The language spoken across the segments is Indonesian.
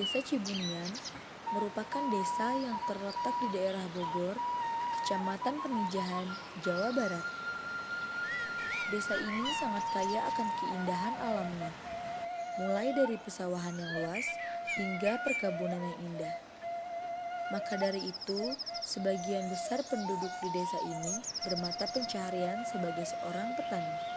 Desa Cibunian merupakan desa yang terletak di daerah Bogor, Kecamatan Pemijahan, Jawa Barat. Desa ini sangat kaya akan keindahan alamnya, mulai dari pesawahan yang luas hingga perkebunan yang indah. Maka dari itu, sebagian besar penduduk di desa ini bermata pencaharian sebagai seorang petani.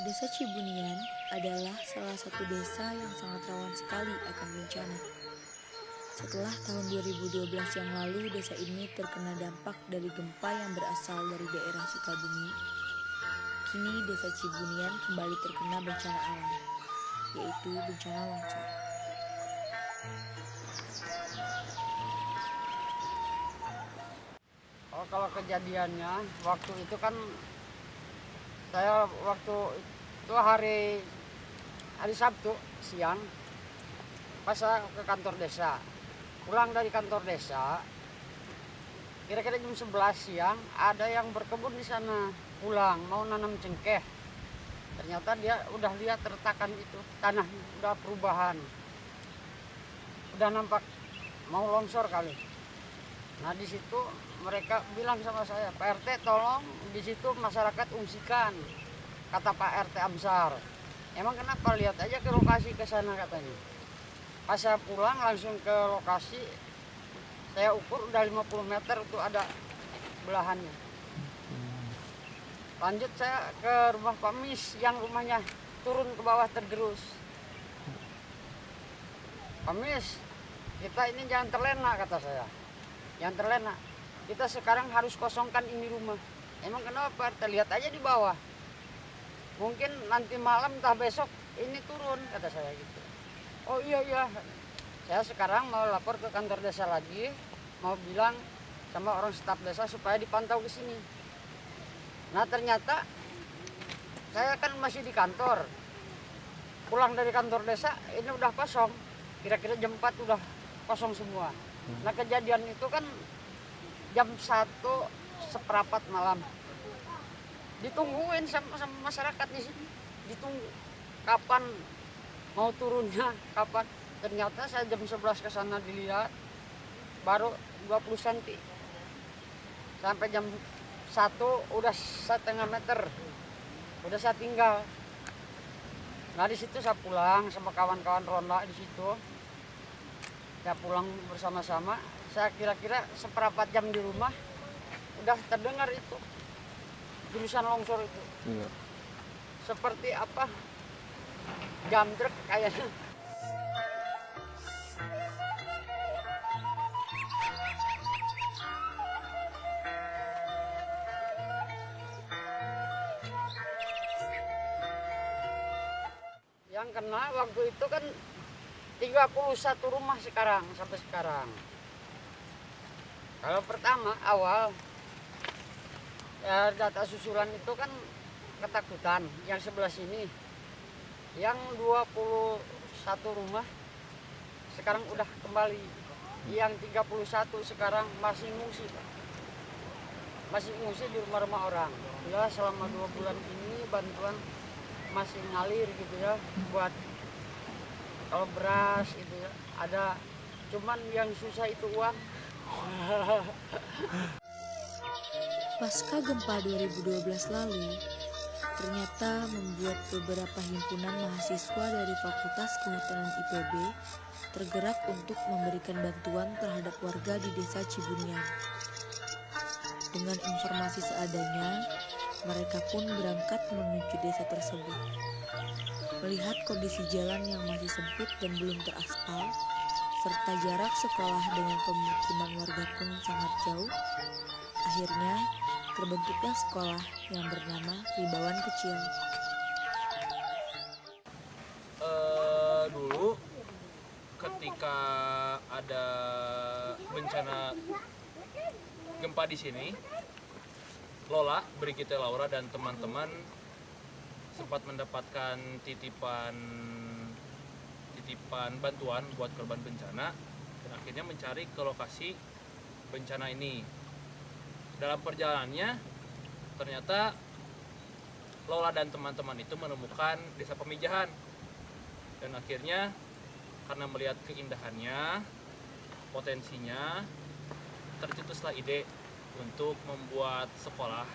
Desa Cibunian adalah salah satu desa yang sangat rawan sekali akan bencana. Setelah tahun 2012 yang lalu, desa ini terkena dampak dari gempa yang berasal dari daerah Sukabumi. Kini desa Cibunian kembali terkena bencana alam, yaitu bencana longsor. Oh, kalau kejadiannya waktu itu kan saya waktu itu hari Sabtu siang pas saya ke kantor desa. Pulang dari kantor desa kira-kira jam 11 siang ada yang berkebun di sana pulang mau nanam cengkeh. Ternyata dia udah lihat retakan itu, tanah udah perubahan. Udah nampak mau longsor kali. Nah di situ mereka bilang sama saya, Pak RT tolong di situ masyarakat ungsikan, kata Pak RT Amsar. Emang kenapa, lihat aja ke lokasi ke sana katanya. Pas saya pulang langsung ke lokasi, saya ukur udah 50 meter itu ada belahannya. Lanjut saya ke rumah Pak Mis yang rumahnya turun ke bawah tergerus. Pak Mis, kita ini jangan terlena kata saya. Yang terlena, kita sekarang harus kosongkan ini rumah. Emang kenapa? Terlihat aja di bawah. Mungkin nanti malam entah besok ini turun kata saya gitu. Oh iya, saya sekarang mau lapor ke kantor desa lagi, mau bilang sama orang staf desa supaya dipantau ke sini. Nah ternyata saya kan masih di kantor, pulang dari kantor desa ini udah kosong, kira-kira jam 4 udah kosong semua. Nah kejadian itu kan jam 1:15 malam. Ditungguin sama masyarakat di sini. Ditunggu kapan mau turunnya, kapan. Ternyata saya jam 11 ke sana dilihat baru 20 cm. Sampai jam 1 udah 1,5 meter. Udah saya tinggal. Nah di situ saya pulang sama kawan-kawan ronda di situ. Saya pulang bersama-sama, saya kira-kira seperempat jam di rumah udah terdengar itu jurusan longsor itu. Iya. Seperti apa? Jam truk kayaknya. Yang kena waktu itu kan 31 rumah sekarang sampai sekarang. Kalau pertama awal ya data susulan itu kan ketakutan yang sebelah sini. Yang 21 rumah sekarang udah kembali. Yang 31 sekarang masih ngungsi. Masih ngungsi di rumah-rumah orang. Ya selama 2 bulan ini bantuan masih ngalir gitu ya buat kalau beras itu ya ada, cuman yang susah itu uang. Pasca gempa 2012 lalu, ternyata membuat beberapa himpunan mahasiswa dari Fakultas Kehutanan IPB tergerak untuk memberikan bantuan terhadap warga di Desa Cibunian. Dengan informasi seadanya, mereka pun berangkat menuju desa tersebut. Melihat kondisi jalan yang masih sempit dan belum teraspal, serta jarak sekolah dengan pemukiman warga pun sangat jauh, akhirnya terbentuklah sekolah yang bernama Ribauan Kecil. Dulu ketika ada bencana gempa di sini, Lola, Brigitte Laura dan teman-teman sempat mendapatkan titipan bantuan buat korban bencana dan akhirnya mencari ke lokasi bencana ini. Dalam perjalanannya ternyata Lola dan teman-teman itu menemukan desa Pemijahan, dan akhirnya karena melihat keindahannya, potensinya, tercetuslah ide untuk membuat sekolah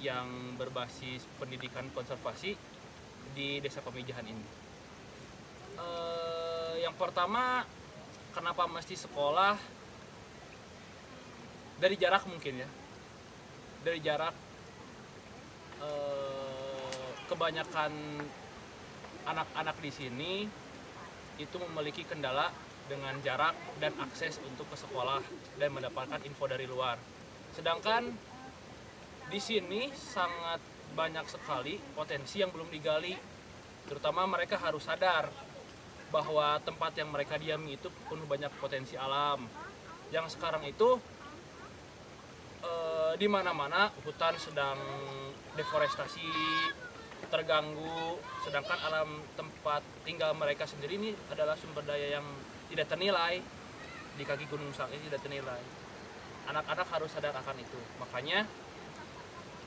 yang berbasis pendidikan konservasi di desa Pemijahan ini. Yang pertama, kenapa mesti sekolah? Dari jarak mungkin ya. Dari jarak, kebanyakan anak-anak di sini itu memiliki kendala dengan jarak dan akses untuk ke sekolah dan mendapatkan info dari luar. Sedangkan di sini sangat banyak sekali potensi yang belum digali. Terutama mereka harus sadar bahwa tempat yang mereka diami itu penuh banyak potensi alam. Yang sekarang itu di mana-mana hutan sedang deforestasi, terganggu, sedangkan alam tempat tinggal mereka sendiri ini adalah sumber daya yang tidak ternilai, di kaki Gunung Sak ini tidak ternilai. Anak-anak harus sadar akan itu. Makanya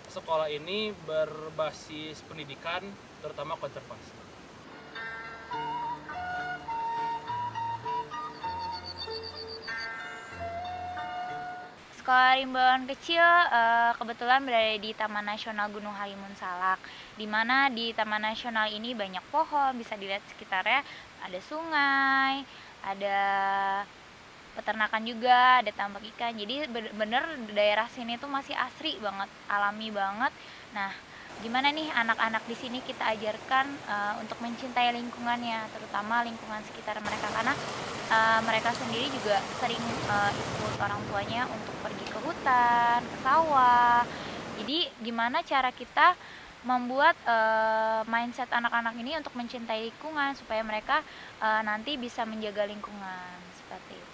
sekolah ini berbasis pendidikan, terutama konservasi. Sekolah Rimbawan Kecil kebetulan berada di Taman Nasional Gunung Halimun Salak, di mana di Taman Nasional ini banyak pohon, bisa dilihat sekitarnya ada sungai, ada peternakan juga, ada tambak ikan. Jadi bener daerah sini tuh masih asri banget, alami banget. Nah, gimana nih anak-anak di sini kita ajarkan untuk mencintai lingkungannya, terutama lingkungan sekitar mereka, karena mereka sendiri juga sering ikut orang tuanya untuk pergi ke hutan, ke sawah. Jadi gimana cara kita membuat mindset anak-anak ini untuk mencintai lingkungan supaya mereka nanti bisa menjaga lingkungan seperti itu.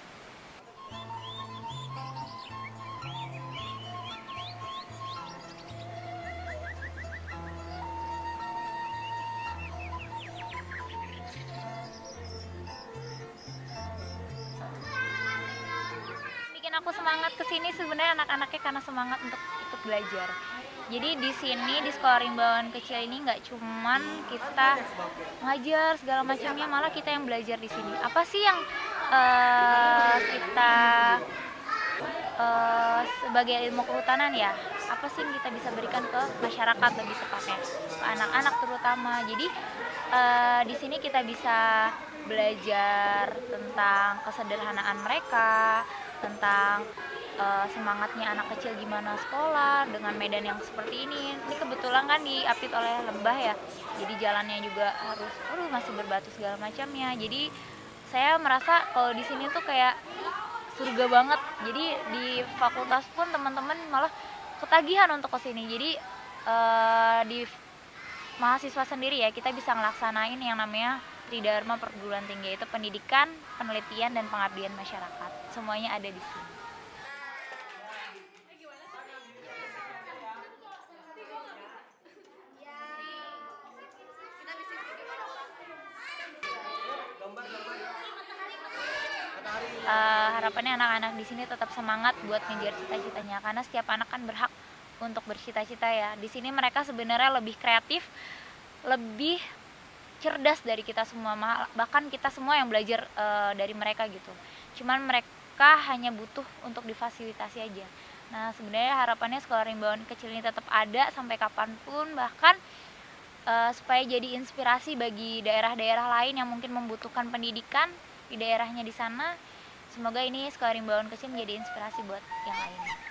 Aku semangat kesini sebenarnya anak-anaknya karena semangat untuk ikut belajar. Jadi di sini di Sekolah Rimbawan Kecil ini nggak cuman kita ngajar segala macamnya, malah kita yang belajar di sini. Apa sih yang kita sebagai ilmu kehutanan ya? Apa sih yang kita bisa berikan ke masyarakat lebih tepatnya, ke anak-anak terutama. Jadi di sini kita bisa belajar tentang kesederhanaan mereka, tentang semangatnya anak kecil gimana sekolah dengan medan yang seperti ini. Ini kebetulan kan diapit oleh lembah ya, jadi jalannya juga harus masih berbatu segala macamnya. Jadi saya merasa kalau di sini tuh kayak surga banget. Jadi di fakultas pun teman-teman malah ketagihan untuk kesini. Jadi di mahasiswa sendiri ya kita bisa ngelaksanain yang namanya Tridharma Perguruan Tinggi, itu pendidikan, penelitian, dan pengabdian masyarakat. Semuanya ada di sini. Harapannya anak-anak di sini tetap semangat buat ngejar cita-citanya, karena setiap anak kan berhak untuk bercita-cita ya. Di sini mereka sebenarnya lebih kreatif, lebih cerdas dari kita semua, bahkan kita semua yang belajar dari mereka gitu. Cuman mereka hanya butuh untuk difasilitasi aja. Nah sebenarnya harapannya Sekolah Rimbawan Kecil ini tetap ada sampai kapanpun, bahkan supaya jadi inspirasi bagi daerah-daerah lain yang mungkin membutuhkan pendidikan di daerahnya di sana. Semoga ini Sekolah Rimbawan Kecil menjadi inspirasi buat yang lain.